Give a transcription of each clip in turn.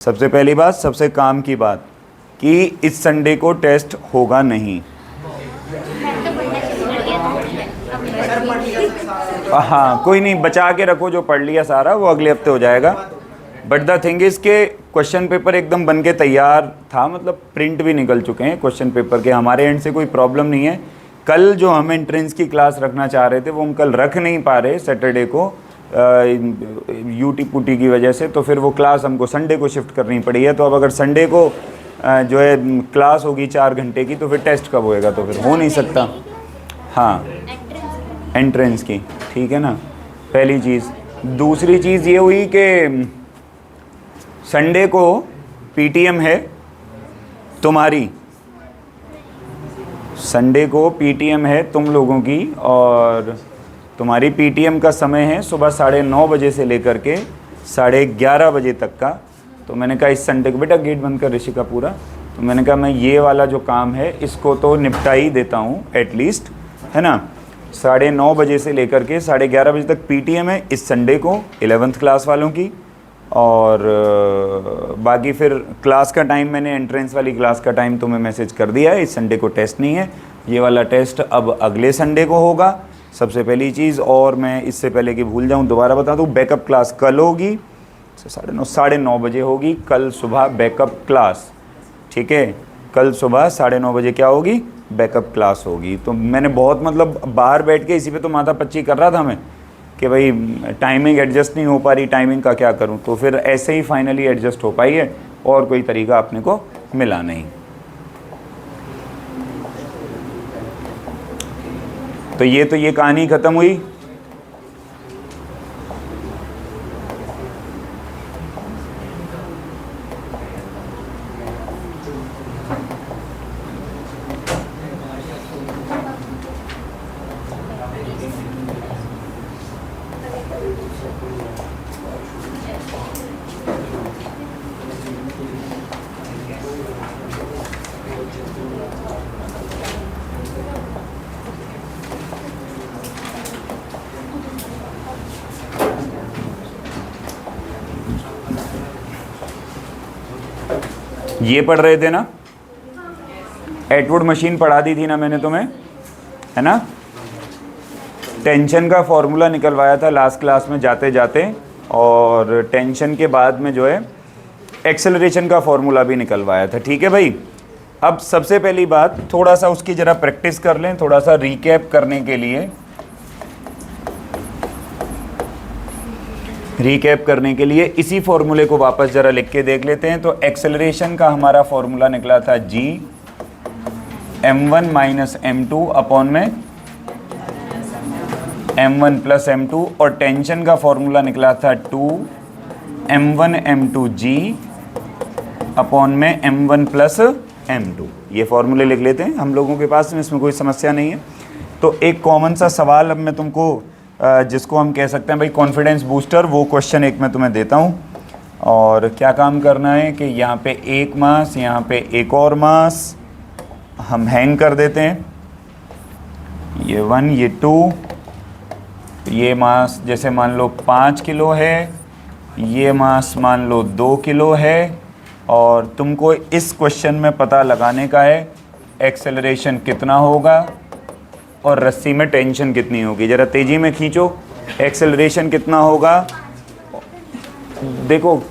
सबसे पहली बात, सबसे काम की बात कि इस संडे को टेस्ट होगा नहीं। हाँ कोई नहीं, बचा के रखो, जो पढ़ लिया सारा वो अगले हफ्ते हो जाएगा। बट द थिंग इज़ के क्वेश्चन पेपर एकदम बन के तैयार था, मतलब प्रिंट भी निकल चुके हैं क्वेश्चन पेपर के, हमारे एंड से कोई प्रॉब्लम नहीं है। कल जो हम एंट्रेंस की क्लास रखना चाह रहे थे वो हम कल रख नहीं पा रहे सैटरडे को यूटी पुटी की वजह से, तो फिर वो क्लास हमको संडे को शिफ्ट करनी पड़ी है। तो अब अगर संडे को जो है क्लास होगी 4 घंटे की, तो फिर टेस्ट कब होएगा? तो फिर हो नहीं सकता। हाँ एंट्रेंस की, ठीक है ना, पहली चीज़। दूसरी चीज़ ये हुई कि संडे को पीटीएम है तुम्हारी, संडे को पीटीएम है तुम लोगों की, और तुम्हारी पीटीएम का समय है सुबह 9:30 बजे से लेकर के 11:30 बजे तक का। तो मैंने कहा इस संडे को, बेटा गेट बंद कर ऋषि का पूरा, तो मैंने कहा मैं ये वाला जो काम है इसको तो निपटा ही देता हूँ एटलीस्ट, है ना। 9:30 बजे से लेकर के 11:30 बजे तक पीटीएम है इस संडे को 11th क्लास वालों की, और बाकी फिर क्लास का टाइम मैंने एंट्रेंस वाली क्लास का टाइम तुम्हें मैसेज कर दिया है। इस संडे को टेस्ट नहीं है, ये वाला टेस्ट अब अगले संडे को होगा, सबसे पहली चीज़। और मैं इससे पहले कि भूल जाऊं दोबारा बता दूं, बैकअप क्लास कल होगी 9:30 बजे होगी कल सुबह बैकअप क्लास, ठीक है। कल सुबह 9:30 बजे क्या होगी? बैकअप क्लास होगी। तो मैंने बहुत मतलब बाहर बैठ के इसी पे तो माथा पच्ची कर रहा था मैं कि भाई टाइमिंग एडजस्ट नहीं हो पा रही, टाइमिंग का क्या करूं। तो फिर ऐसे ही फाइनली एडजस्ट हो पाई है, और कोई तरीका अपने को मिला नहीं। तो ये कहानी ख़त्म हुई। ये पढ़ रहे थे ना, एटवुड मशीन पढ़ा दी थी ना मैंने तुम्हें, है ना। टेंशन का फॉर्मूला निकलवाया था लास्ट क्लास में जाते जाते, और टेंशन के बाद में जो है एक्सेलरेशन का फॉर्मूला भी निकलवाया था, ठीक है भाई। अब सबसे पहली बात, थोड़ा सा उसकी ज़रा प्रैक्टिस कर लें, थोड़ा सा रिकैप करने के लिए, इसी फॉर्मूले को वापस ज़रा लिख के देख लेते हैं। तो एक्सेलरेशन का हमारा फॉर्मूला निकला था g m1 minus m2 upon में m1 प्लस m2, और टेंशन का फॉर्मूला निकला था 2 m1 m2 g अपॉन में m1 प्लस m2। ये फॉर्मूले लिख लेते हैं हम लोगों के पास में, इसमें कोई समस्या नहीं है। तो एक कॉमन सा सवाल अब मैं तुमको, जिसको हम कह सकते हैं भाई कॉन्फिडेंस बूस्टर, वो क्वेश्चन एक मैं तुम्हें देता हूँ। और क्या काम करना है कि यहाँ पे एक मास, यहाँ पे एक और मास हम हैंग कर देते हैं, ये 1 ये 2, ये मास जैसे मान लो 5 किलो है, ये मास मान लो 2 किलो है, और तुमको इस क्वेश्चन में पता लगाने का है एक्सेलरेशन कितना होगा और रस्सी में टेंशन कितनी होगी। ज़रा तेज़ी में खींचो, एक्सेलरेशन कितना होगा। देखो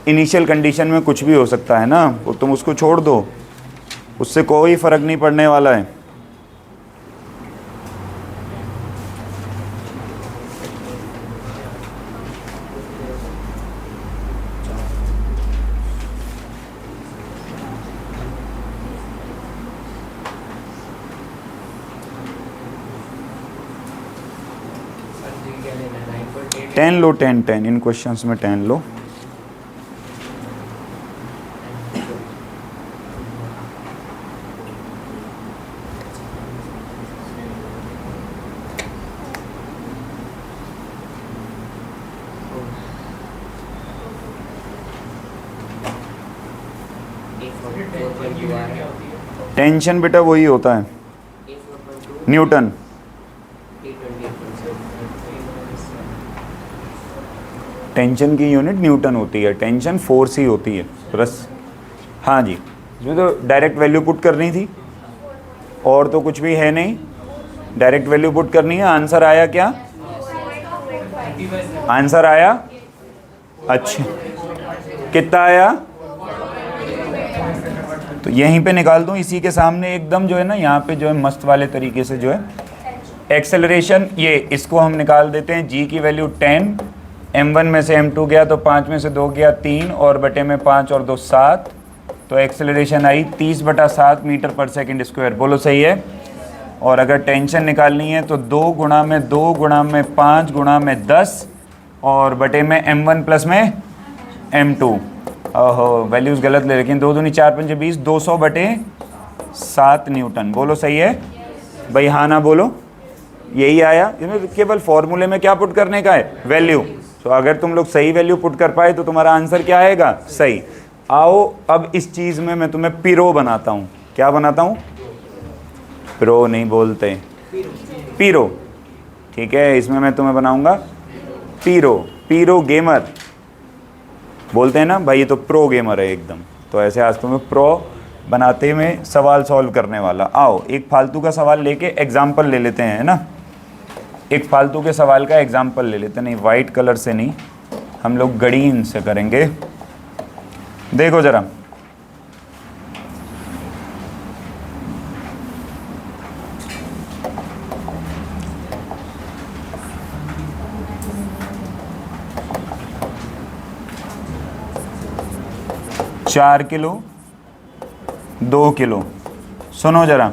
इनिशियल कंडीशन में कुछ भी हो सकता है ना, वो तुम उसको छोड़ दो, उससे कोई फ़र्क नहीं पड़ने वाला है। टेन लो, 10 इन क्वेश्चंस में 10 लो। टेंशन बेटा वही होता है, न्यूटन। टेंशन की यूनिट न्यूटन होती है, टेंशन फोर्स ही होती है बस। हाँ जी, इसमें तो डायरेक्ट वैल्यू पुट करनी थी और तो कुछ भी है नहीं, डायरेक्ट वैल्यू पुट करनी है। आंसर आया क्या? आंसर आया? अच्छा, कितना आया? तो यहीं पे निकाल दूं इसी के सामने एकदम जो है ना, यहाँ पे जो है मस्त वाले तरीके से जो है एक्सेलरेशन, ये इसको हम निकाल देते हैं। जी की वैल्यू 10, m1 में से m2 गया तो 5 में से 2 गया 3 और बटे में 5 और 2 7, तो एक्सेलरेशन आई 30/7 मीटर पर सेकंड स्क्वायर। बोलो सही है। और अगर टेंशन निकालनी है तो 2 गुणा में 2 गुणा में 5 गुणा में 10 और बटे में m1 प्लस में m2। ओहो वैल्यूज़ गलत ले, लेकिन 2 दूनी 4 पंजे 20, 200/7 न्यूटन। बोलो सही है भाई, हाँ ना बोलो। यही आया। इसमें केवल फॉर्मूले में क्या पुट करने का है? वैल्यू। तो अगर तुम लोग सही वैल्यू पुट कर पाए तो तुम्हारा आंसर क्या आएगा? सही। आओ अब इस चीज़ में मैं तुम्हें पिरो बनाता हूँ। क्या बनाता हूँ? प्रो नहीं बोलते, पीरो। ठीक है, इसमें मैं तुम्हें बनाऊंगा पीरो। पीरो गेमर बोलते हैं ना भाई, ये तो प्रो गेमर है एकदम। तो ऐसे आज तुम्हें प्रो बनाते में सवाल सॉल्व करने वाला। आओ एक फालतू का सवाल लेके एग्जाम्पल ले लेते हैं, है ना। एक फालतू के सवाल का एग्जाम्पल ले लेते हैं। नहीं, वाइट कलर से नहीं, हम लोग गड़ीन से करेंगे। देखो जरा, चार किलो 2 किलो। सुनो जरा,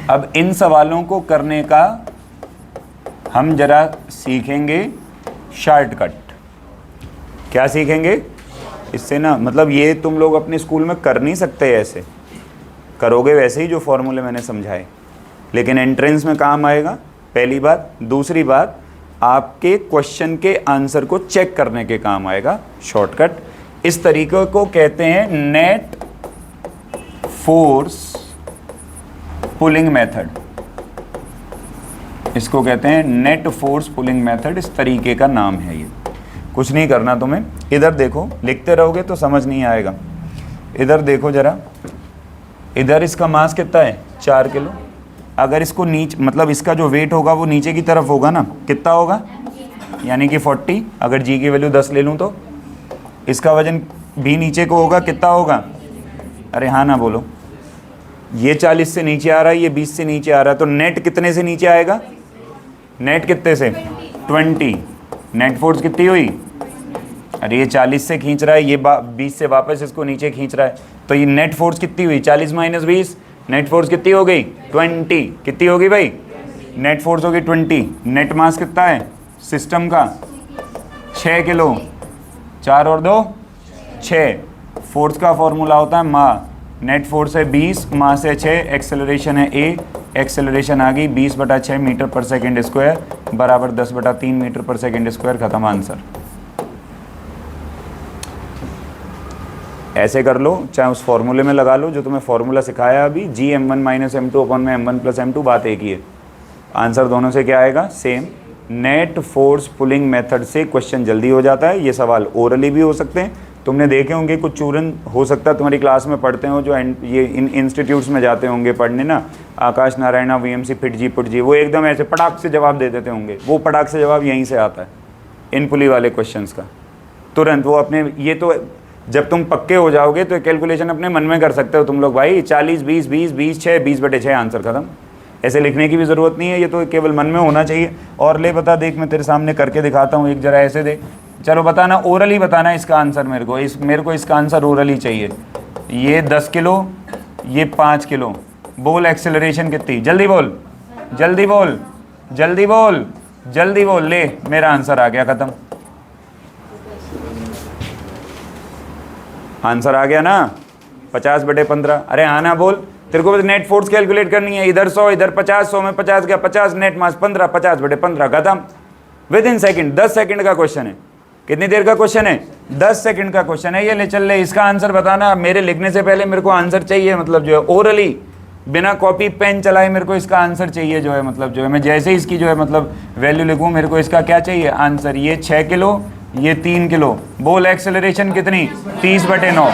अब इन सवालों को करने का हम जरा सीखेंगे शॉर्टकट। क्या सीखेंगे इससे ना, मतलब ये तुम लोग अपने स्कूल में कर नहीं सकते, ऐसे करोगे वैसे ही जो फॉर्मूले मैंने समझाए, लेकिन एंट्रेंस में काम आएगा, पहली बात। दूसरी बात, आपके क्वेश्चन के आंसर को चेक करने के काम आएगा शॉर्टकट। इस तरीके को कहते हैं नेट फोर्स पुलिंग मेथड। इसको कहते हैं नेट फोर्स पुलिंग मेथड। इस तरीके का नाम है ये। कुछ नहीं करना तुम्हें, इधर देखो, लिखते रहोगे तो समझ नहीं आएगा। इधर देखो जरा, इधर इसका मास कितना है? 4 किलो। अगर इसको नीचे, मतलब इसका जो वेट होगा वो नीचे की तरफ होगा ना, कितना होगा? यानी कि 40। अगर जी की वैल्यू 10 ले लूँ तो इसका वजन भी नीचे को होगा, कितना होगा? अरे हाँ ना बोलो। ये 40 से नीचे आ रहा है, ये 20 से नीचे आ रहा है, तो नेट कितने से नीचे आएगा? नेट कितने से? 20। नेट फोर्स कितनी हुई? अरे ये 40 से खींच रहा है, ये 20 से वापस इसको नीचे खींच रहा है, तो ये नेट फोर्स कितनी हुई? 40 माइनस 20, नेट फोर्स कितनी हो गई? 20। कितनी होगी भाई? नेट फोर्स होगी 20। नेट मास कितना है सिस्टम का? 6 किलो। 4 और 2 6। फोर्स का फॉर्मूला होता है मा। नेट फोर्स है 20, मास है 6, एक्सेलरेशन है a। एक्सेलरेशन आ गई 20/6 मीटर पर सेकेंड स्क्वायर बराबर 10/3 मीटर पर सेकेंड स्क्वायर। खत्म आंसर। ऐसे कर लो, चाहे उस फॉर्मूले में लगा लो जो तुम्हें फॉर्मूला सिखाया अभी, Gm1 - m2 अपॉन में m1 + m2, बात एक ही है। आंसर दोनों से क्या आएगा? Same. Net force pulling method से क्वेश्चन जल्दी हो जाता है। ये सवाल ओरली भी हो सकते हैं, तुमने देखे होंगे कुछ स्टूडेंट हो सकता है तुम्हारी क्लास में पढ़ते हो जो ये इन इंस्टीट्यूट्स में जाते होंगे पढ़ने ना, आकाश नारायणा, VMC, फिटजी पुटजी, वो एकदम ऐसे पटाख से जवाब दे देते होंगे। वो पटाख से जवाब यहीं से आता है, इन पुली वाले क्वेश्चंस का तुरंत। वो अपने ये तो जब तुम पक्के हो जाओगे तो कैलकुलेशन अपने मन में कर सकते हो तुम लोग भाई। 40 20 20 20 6 20/6 आंसर खत्म। ऐसे लिखने की भी ज़रूरत नहीं है, ये तो केवल मन में होना चाहिए। और ले बता, देख मैं तेरे सामने करके दिखाता हूँ, एक जरा ऐसे देख। चलो बताना, ओरली बताना इसका आंसर मेरे को। मेरे को इसका आंसर ओरली चाहिए। ये 10 किलो, ये 5 किलो। बोल एक्सेलरेशन कितनी? जल्दी बोल, जल्दी बोल, जल्दी बोल, जल्दी बोल। ले मेरा आंसर आ गया, ख़त्म। आंसर आ गया ना, 50/15। अरे हाँ ना बोल, तेरे को बस नेट फोर्स कैलकुलेट करनी है। इधर 100, इधर 50, 100 में 50 गया 50, नेट मास 15, 50/15 खत्म। विद इन सेकंड, 10 सेकंड का क्वेश्चन है। कितनी देर का क्वेश्चन है? 10 सेकंड का क्वेश्चन है। ये ले चल ले, इसका आंसर बताना। मेरे लिखने से पहले मेरे को आंसर चाहिए, मतलब जो है ओरली। बिना कॉपी पेन चलाए मेरे को इसका आंसर चाहिए जो है, मतलब जो है मैं जैसे ही इसकी जो है मतलब वैल्यू लिखूँ, मेरे को इसका क्या चाहिए आंसर। ये 6 किलो, ये 3 किलो। बोल एक्सेलरेशन कितनी? 30/9।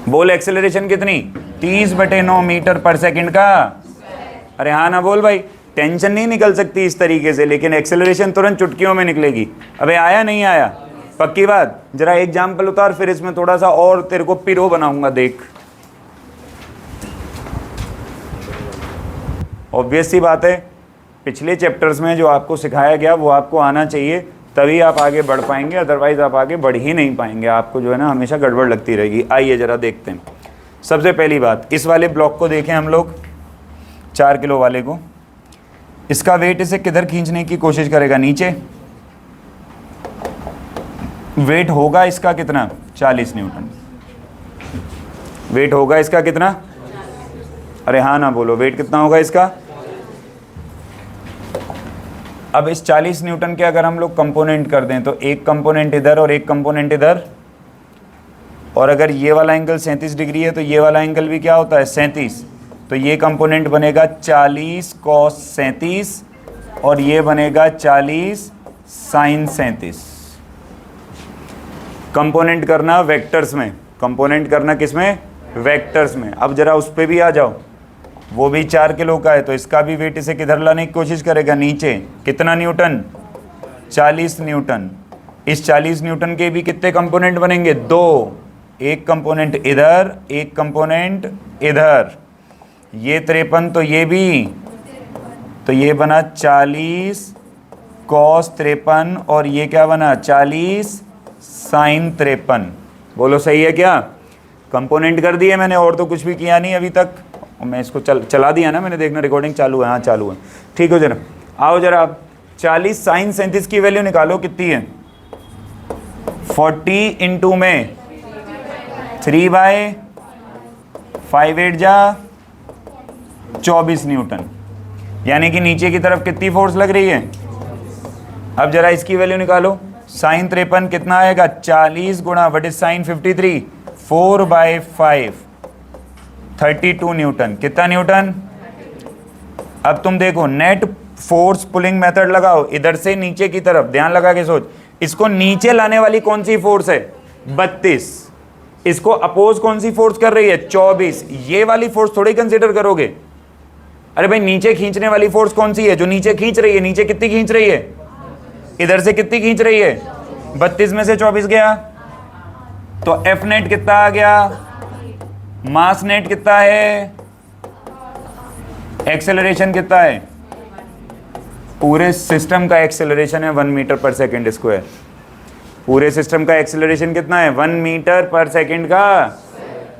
बोल एक्सेलरेशन कितनी? 30/9 मीटर पर सेकंड का। अरे हाँ ना बोल भाई। टेंशन नहीं निकल सकती इस तरीके से, लेकिन एक्सेलरेशन तुरंत चुटकियों में निकलेगी। अबे आया नहीं आया? पक्की बात। जरा एग्जाम्पल उतार, फिर इसमें थोड़ा सा और तेरे को पिरो बनाऊंगा, देख। ऑब्वियस सी बात है, पिछले चैप्टर्स में जो आपको सिखाया गया वो आपको आना चाहिए, तभी आप आगे बढ़ पाएंगे, अदरवाइज आप आगे बढ़ ही नहीं पाएंगे। आपको जो है ना हमेशा गड़बड़ लगती रहेगी। आइए जरा देखते हैं। सबसे पहली बात, इस वाले ब्लॉक को देखें हम लोग, 4 किलो वाले को। इसका वेट इसे किधर खींचने की कोशिश करेगा? नीचे। वेट होगा इसका कितना? 40 न्यूटन। वेट होगा इसका कितना? अरे हाँ ना बोलो, वेट कितना होगा इसका? अब इस 40 न्यूटन के अगर हम लोग कंपोनेंट कर दें तो एक कंपोनेंट इधर और एक कंपोनेंट इधर, और अगर ये वाला एंगल 37 डिग्री है तो ये वाला एंगल भी क्या होता है? 37। तो ये कंपोनेंट बनेगा 40 cos 37 और ये बनेगा 40 sin 37। कंपोनेंट करना वेक्टर्स में, कंपोनेंट करना किस में? वेक्टर्स में। अब जरा उस पर भी आ जाओ, वो भी 4 किलो का है तो इसका भी वेट इसे किधर लाने की कोशिश करेगा? नीचे। कितना न्यूटन? 40 न्यूटन। इस 40 न्यूटन के भी कितने कंपोनेंट बनेंगे? 2। एक कंपोनेंट इधर, एक कंपोनेंट इधर। ये 53 तो ये भी, तो ये बना 40 cos 53 और ये क्या बना? 40 sin 53। बोलो सही है क्या? कंपोनेंट कर दिए मैंने, और तो कुछ भी किया नहीं अभी तक। और मैं इसको चला दिया ना मैंने, देखना रिकॉर्डिंग चालू है। हाँ चालू है, ठीक हो जरा। आओ जरा आप 40 sin 37 की वैल्यू निकालो, कितनी है? 40 इंटू में 3/5 8 जा 24 न्यूटन, यानी कि नीचे की तरफ कितनी फोर्स लग रही है? अब जरा इसकी वैल्यू निकालो। साइन 53 कितना आएगा? 40 गुणा वट इज साइन 53? 4/5 32 न्यूटन। कितना न्यूटन? अब तुम देखो, नेट फोर्स पुलिंग मेथड लगाओ, इधर से नीचे की तरफ, ध्यान लगा के सोच। इसको नीचे लाने वाली कौन सी फोर्स है? 32। इसको अपोज कौन सी फोर्स कर रही है? 24। ये वाली फोर्स थोड़ी कंसीडर करोगे। अरे भाई नीचे खींचने वाली फोर्स कौन सी है? जो नीचे खींच रही है। नीचे कितनी खींच रही है? इधर से कितनी खींच रही है? 32 में से 24 गया तो एफ नेट कितना आ गया? मास नेट कितना है? एक्सेलरेशन कितना है? पूरे सिस्टम का एक्सेलरेशन है 1 मीटर पर सेकंड स्क्वायर। पूरे सिस्टम का एक्सेलरेशन कितना है? 1 मीटर पर सेकंड का।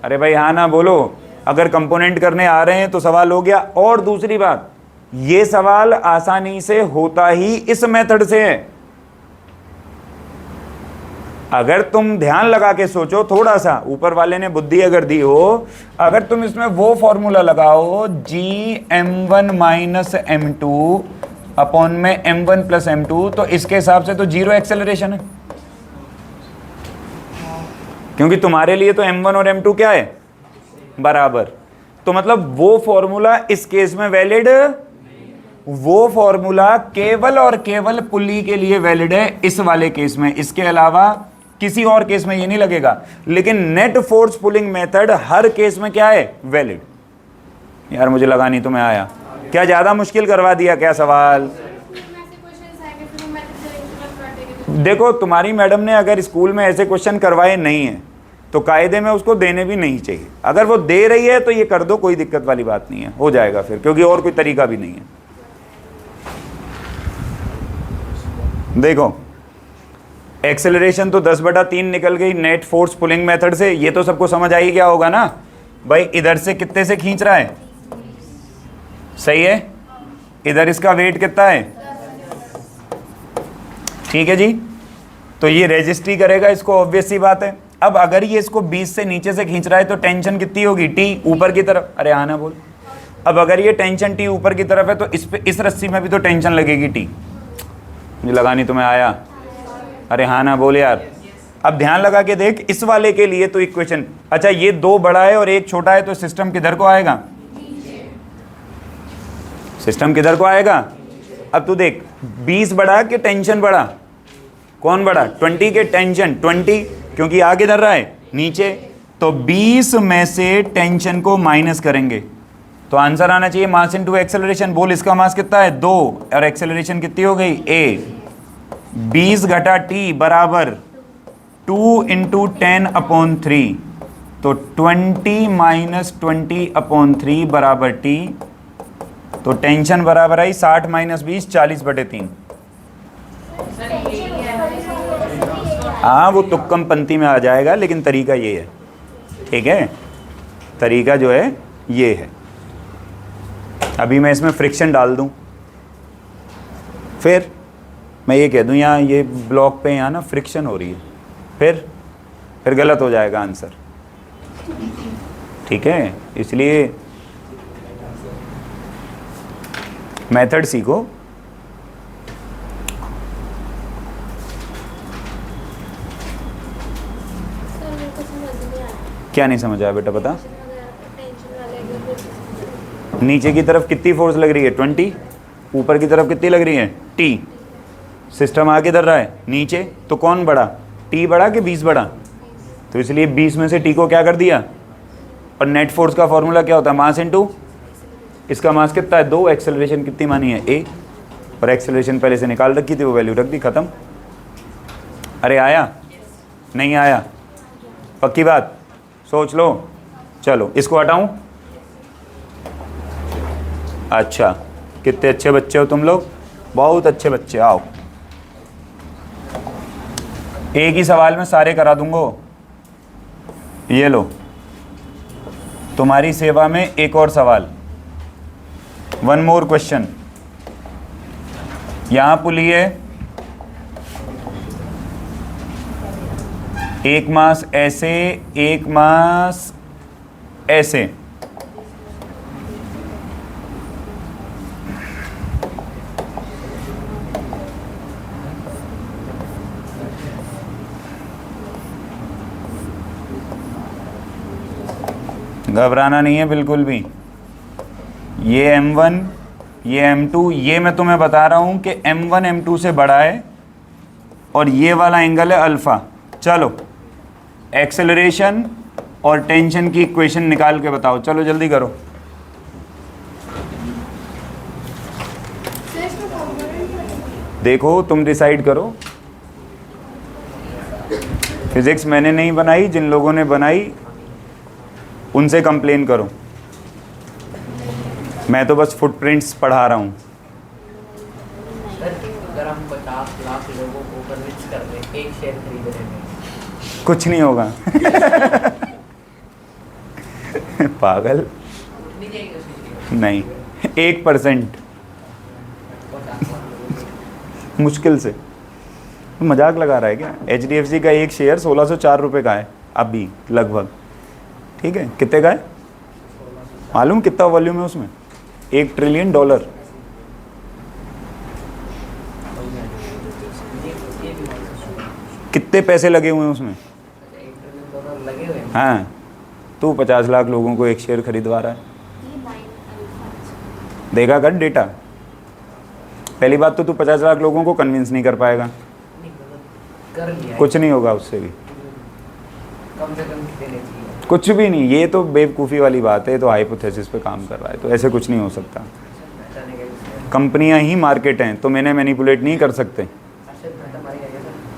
अरे भाई हाँ ना बोलो। अगर कंपोनेंट करने आ रहे हैं तो सवाल हो गया। और दूसरी बात, ये सवाल आसानी से होता ही इस मेथड से है। अगर तुम ध्यान लगा के सोचो थोड़ा सा, ऊपर वाले ने बुद्धि अगर दी हो, अगर तुम इसमें वो फॉर्मूला लगाओ Gm1 माइनस M2 अपॉन में M1 प्लस M2, तो इसके हिसाब से तो 0 एक्सेलरेशन है, क्योंकि तुम्हारे लिए तो M1 और M2 क्या है? बराबर। तो मतलब वो फॉर्मूला इस केस में वैलिड, वो फॉर्मूला केवल और केवल पुली के लिए वैलिड है इस वाले केस में, इसके अलावा किसी और केस में ये नहीं लगेगा। लेकिन नेट फोर्स पुलिंग मेथड हर केस में क्या है? वैलिड। यार मुझे लगा नहीं तुम्हें आया। क्या ज्यादा मुश्किल करवा दिया क्या सवाल? देखो तुम्हारी मैडम ने अगर स्कूल में ऐसे क्वेश्चन करवाए नहीं है तो कायदे में उसको देने भी नहीं चाहिए। अगर वो दे रही है तो ये कर दो, कोई दिक्कत वाली बात नहीं है, हो जाएगा फिर, क्योंकि और कोई तरीका भी नहीं है। देखो एक्सेलरेशन तो 10/3 निकल गई नेट फोर्स पुलिंग मेथड से, ये तो सबको समझ आई क्या होगा ना भाई। इधर से कितने से खींच रहा है? सही है। इधर इसका वेट कितना है? ठीक है जी। तो ये रजिस्ट्री करेगा इसको, ऑब्वियस सी बात है। अब अगर ये इसको 20 से नीचे से खींच रहा है तो टेंशन कितनी होगी? टी ऊपर की तरफ। अरे आना बोल। अब अगर ये टेंशन टी ऊपर की तरफ है तो इस पे, इस रस्सी में भी तो टेंशन लगेगी टी। मुझे लगा नहीं तुम्हें आया। अरे हाँ ना बोल यार। अब ध्यान लगा के देख, इस वाले के लिए तो इक्वेशन, अच्छा ये 2 बड़ा है और 1 छोटा है, तो सिस्टम किधर को आएगा? सिस्टम किधर को आएगा? अब तू देख, 20 बड़ा कि टेंशन बड़ा? कौन बड़ा? 20 के टेंशन 20, क्योंकि आ किधर रहा है? नीचे। तो 20 में से टेंशन को माइनस करेंगे तो आंसर आना चाहिए मास इनटू एक्सेलरेशन। बोल, इसका मास कितना है? 2, और एक्सेलरेशन कितनी हो गई? a। 20 घटा t बराबर 2 इंटू 10/3, तो 20 माइनस 20/3 बराबर t। तो टेंशन बराबर आई 60 माइनस 20, 40/3। हाँ, वो तुक्कम पंक्ति में आ जाएगा, लेकिन तरीका ये है, ठीक है? तरीका जो है ये है। अभी मैं इसमें फ्रिक्शन डाल दूं, फिर मैं ये कह दूं यहाँ ये ब्लॉक पे यहाँ ना फ्रिक्शन हो रही है, फिर गलत हो जाएगा आंसर, ठीक है? इसलिए मेथड सीखो। क्या नहीं समझ आया बेटा? बता। नीचे की तरफ कितनी फोर्स लग रही है? 20। ऊपर की तरफ कितनी लग रही है? T। सिस्टम आ किधर रहा है? नीचे। तो कौन बड़ा? T बड़ा कि 20 बड़ा? तो इसलिए 20 में से T को क्या कर दिया? और नेट फोर्स का फॉर्मूला क्या होता है? मास इनटू, इसका मास कितना है? 2। एक्सेलरेशन कितनी मानी है? a। और एक्सेलरेशन पहले से निकाल रखी थी, वो वैल्यू रख दी, खत्म। अरे आया? नहीं आया? पक्की बात? सोच लो। चलो इसको हटाऊं? अच्छा, कितने अच्छे बच्चे हो तुम लोग, बहुत अच्छे बच्चे। आओ, एक ही सवाल में सारे करा दूंगा। ये लो, तुम्हारी सेवा में एक और सवाल, 1 मोर क्वेश्चन। यहां पुली है, एक मास ऐसे, एक मास ऐसे। घबराना नहीं है बिल्कुल भी। ये M1, ये M2, ये मैं तुम्हें बता रहा हूं कि M1 M2 से बड़ा है और ये वाला एंगल है अल्फा। चलो एक्सेलरेशन और टेंशन की इक्वेशन निकाल के बताओ, चलो जल्दी करो। देखो तुम डिसाइड करो। फिजिक्स मैंने नहीं बनाई, जिन लोगों ने बनाई उनसे कंप्लेन करो। मैं तो बस फुटप्रिंट्स पढ़ा रहा हूँ। अगर हम 50 लाख लोगों को कन्विंस कर दें एक शेयर खरीदने में, कुछ नहीं होगा। पागल नहीं, 1% मुश्किल से। मजाक लगा रहा है क्या? HDFC का एक शेयर 1604 रुपये का है अभी लगभग, ठीक है? कितने का है मालूम? कितना वॉल्यूम है उसमें? $1 ट्रिलियन। कितने पैसे लगे हुए हैं उसमें? लगे हुए। हाँ, तू 50 लाख लोगों को एक शेयर खरीदवा रहा है। देखा कर डेटा। पहली बात तो तू 50 लाख लोगों को कन्विंस नहीं कर पाएगा, कर लिया, कुछ नहीं होगा उससे भी, कम से कम कितने चाहिए? कुछ भी नहीं। ये तो बेवकूफ़ी वाली बात है, तो हाइपोथेसिस पे काम कर रहा है, तो ऐसे कुछ नहीं हो सकता। कंपनियां ही मार्केट हैं, तो मैंने मैनिपुलेट नहीं कर सकते।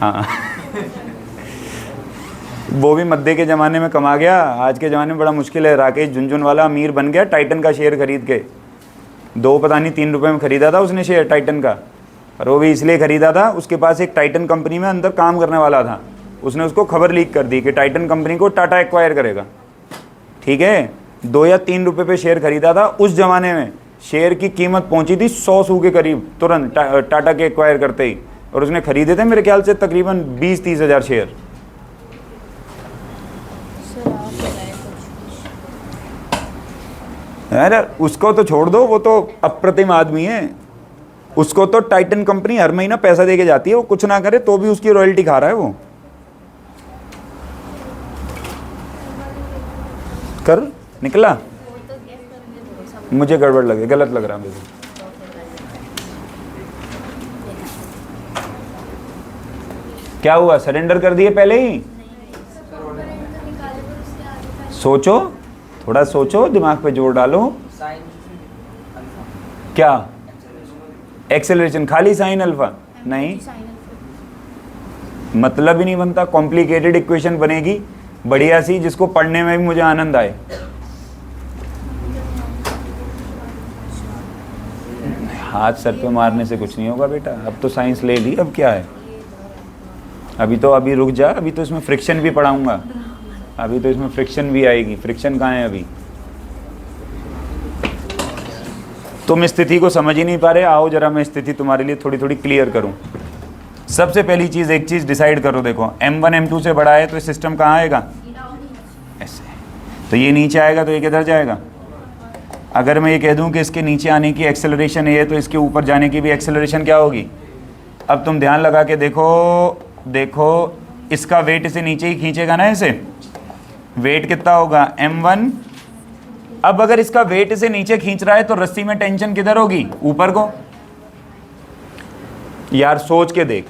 हाँ। वो भी मध्य के ज़माने में कमा गया, आज के ज़माने में बड़ा मुश्किल है। राकेश झुनझुनवाला अमीर बन गया टाइटन का शेयर खरीद के। 2 पता नहीं 3 रुपये में ख़रीदा था उसने शेयर टाइटन का, और वो भी इसलिए ख़रीदा था, उसके पास एक टाइटन कंपनी में अंदर काम करने वाला था। उसने उसको खबर लीक कर दी कि टाइटन कंपनी को टाटा एक्वायर करेगा, ठीक है? 2 या 3 रुपये पे शेयर खरीदा था। उस ज़माने में शेयर की कीमत पहुंची थी 100 सौ के करीब तुरंत टाटा के एक्वायर करते ही, और उसने खरीदे थे मेरे ख्याल से तकरीबन 20-30 हज़ार शेयर। यार उसको तो छोड़ दो, वो तो अप्रतिम आदमी है। उसको तो टाइटन कंपनी हर महीना पैसा दे के जाती है, वो कुछ ना करे तो भी उसकी रॉयल्टी खा रहा है वो। कर, निकला? मुझे गड़बड़ लगे, गलत लग रहा है मुझे। क्या हुआ, सरेंडर कर दिए पहले ही? सोचो, थोड़ा सोचो, दिमाग पे जोर डालो। क्या एक्सेलरेशन? खाली साइन अल्फा? नहीं, मतलब ही नहीं बनता। कॉम्प्लिकेटेड इक्वेशन बनेगी बढ़िया सी, जिसको पढ़ने में भी मुझे आनंद आए। हाथ सर पे मारने से कुछ नहीं होगा बेटा। अब तो साइंस ले ली, अब क्या है? अभी रुक जा, अभी तो इसमें फ्रिक्शन भी पढ़ाऊंगा। अभी तो इसमें फ्रिक्शन भी आएगी। फ्रिक्शन कहाँ है अभी? तुम स्थिति को समझ ही नहीं पा रहे। आओ जरा मैं स्थिति तुम्हारे लिए थोड़ी थोड़ी क्लियर करूं। सबसे पहली चीज़, एक चीज़ डिसाइड करो। देखो m1 m2 से बड़ा है तो सिस्टम कहाँ आएगा? ऐसे। तो ये नीचे आएगा तो ये किधर जाएगा? अगर मैं ये कह दूं कि इसके नीचे आने की एक्सेलरेशन ये है तो इसके ऊपर जाने की भी एक्सेलरेशन क्या होगी? अब तुम ध्यान लगा के देखो, इसका वेट इसे नीचे ही खींचेगा ना। इसे वेट कितना होगा? m1। अब अगर इसका वेट इसे नीचे खींच रहा है तो रस्सी में टेंशन किधर होगी? ऊपर को। यार सोच के देख,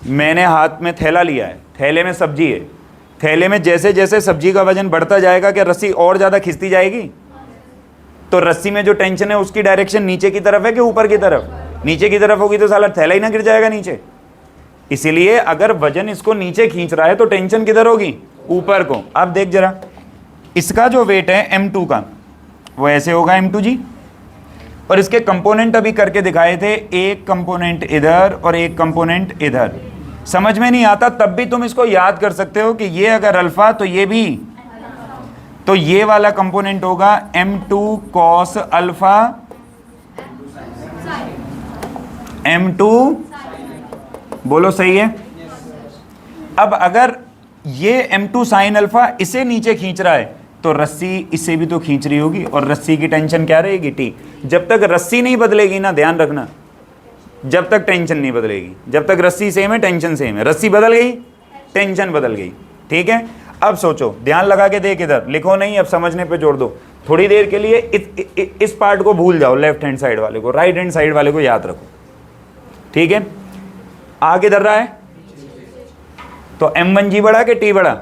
मैंने हाथ में थैला लिया है, थैले में सब्जी है, थैले में जैसे जैसे सब्जी का वजन बढ़ता जाएगा क्या रस्सी और ज़्यादा खिंचती जाएगी? तो रस्सी में जो टेंशन है उसकी डायरेक्शन नीचे की तरफ है कि ऊपर की तरफ? नीचे की तरफ होगी तो साला थैला ही ना गिर जाएगा नीचे। इसीलिए अगर वजन इसको नीचे खींच रहा है तो टेंशन किधर होगी? ऊपर को। अब देख जरा, इसका जो वेट है m2 का वो ऐसे होगा m2g, और इसके कंपोनेंट अभी करके दिखाए थे, एक कंपोनेंट इधर और एक कंपोनेंट इधर। समझ में नहीं आता तब भी तुम इसको याद कर सकते हो कि ये अगर अल्फा तो ये भी, तो ये वाला कंपोनेंट होगा m2 cos अल्फा, m2, बोलो सही है? अब अगर ये m2 साइन अल्फा इसे नीचे खींच रहा है तो रस्सी इसे भी तो खींच रही होगी, और रस्सी की टेंशन क्या रहेगी? टी। जब तक रस्सी नहीं बदलेगी ना, ध्यान रखना, जब तक टेंशन नहीं बदलेगी। जब तक रस्सी सेम है टेंशन सेम है। रस्सी बदल गई, टेंशन बदल गई। ठीक है? अब सोचो, ध्यान लगा के देख, इधर लिखो नहीं, अब समझने पे जोड़ दो। थोड़ी देर के लिए इस पार्ट को भूल जाओ, लेफ्ट हैंड साइड वाले को, राइट हैंड साइड वाले को याद रखो। ठीक है? आ किधर रहा है? तो m1g बड़ा कि t बड़ा?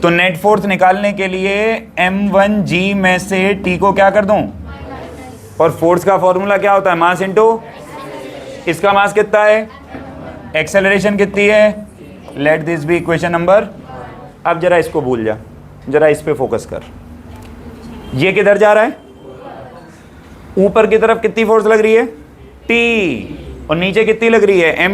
तो नेट फोर्स निकालने के लिए m1g में से t को क्या कर दूं? और फोर्स का फॉर्मूला क्या होता है? मास इनटू, इसका मास कितना है? एक्सेलरेशन कितनी है? Let this be equation number. अब जरा इसको भूल जा, जरा इस पे फोकस कर। ये किधर जा रहा है? ऊपर की तरफ कितनी फोर्स लग रही है? t, और नीचे कितनी लग रही है?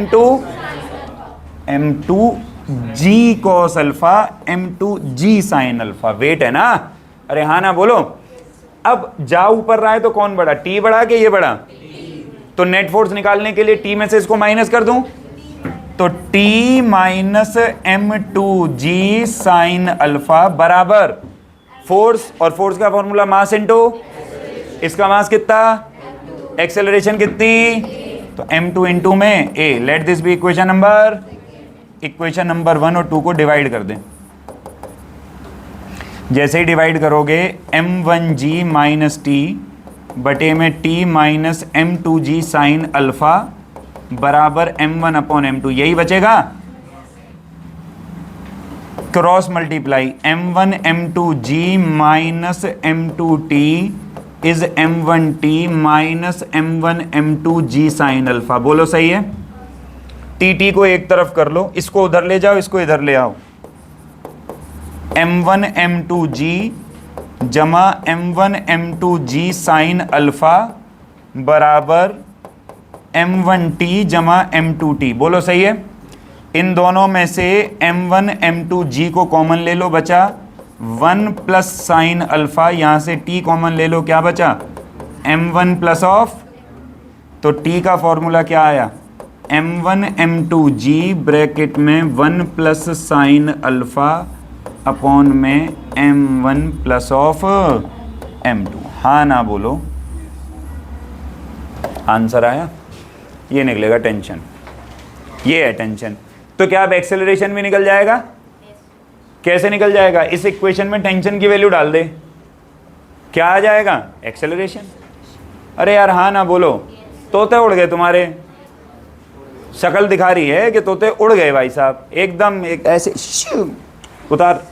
m2g cos अल्फा, m2g साइन अल्फा। वेट है ना? अरे हाँ ना, बोलो। अब जा ऊपर रहा है तो कौन बड़ा? t बड़ा कि ये बड़ा? तो नेट फोर्स निकालने के लिए t में से इसको माइनस कर दूं तो t minus m2g sine alpha बराबर फोर्स, और फोर्स का फॉर्मूला मास इनटू, इसका मास कितना? एक्सेलरेशन कितनी? तो m2 इंटू में a। Let this be equation number 1 और 2 को डिवाइड कर दें। जैसे ही डिवाइड करोगे m1g माइनस टी बटे में t minus m2g sine alpha बराबर m1 अपॉन m2, यही बचेगा। Cross multiply m1 m2g minus m2t is m1t minus m1 m2g sine alpha. बोलो सही है? टी को एक तरफ कर लो, इसको उधर ले जाओ, इसको इधर ले आओ। m1 m2g जमा m1 m2g साइन अल्फा बराबर m1t जमा m2t। बोलो सही है? इन दोनों में से m1 m2g को कॉमन ले लो, बचा 1 प्लस साइन अल्फा। यहाँ से t कॉमन ले लो, क्या बचा? m1 प्लस ऑफ, तो t का फॉर्मूला क्या आया? m1 m2g ब्रैकेट में 1 प्लस साइन अल्फा अपॉन में m1 प्लस ऑफ m2। हाँ ना बोलो? आंसर आया? ये निकलेगा टेंशन, ये है टेंशन। तो क्या अब एक्सेलरेशन भी निकल जाएगा? कैसे निकल जाएगा? इस इक्वेशन में टेंशन की वैल्यू डाल दे, क्या आ जाएगा? एक्सेलरेशन। अरे यार हाँ ना बोलो, तोते उड़ गए तुम्हारे, शक्ल दिखा रही है कि तोते उड़ गए भाई साहब, एकदम एक ऐसे उतार।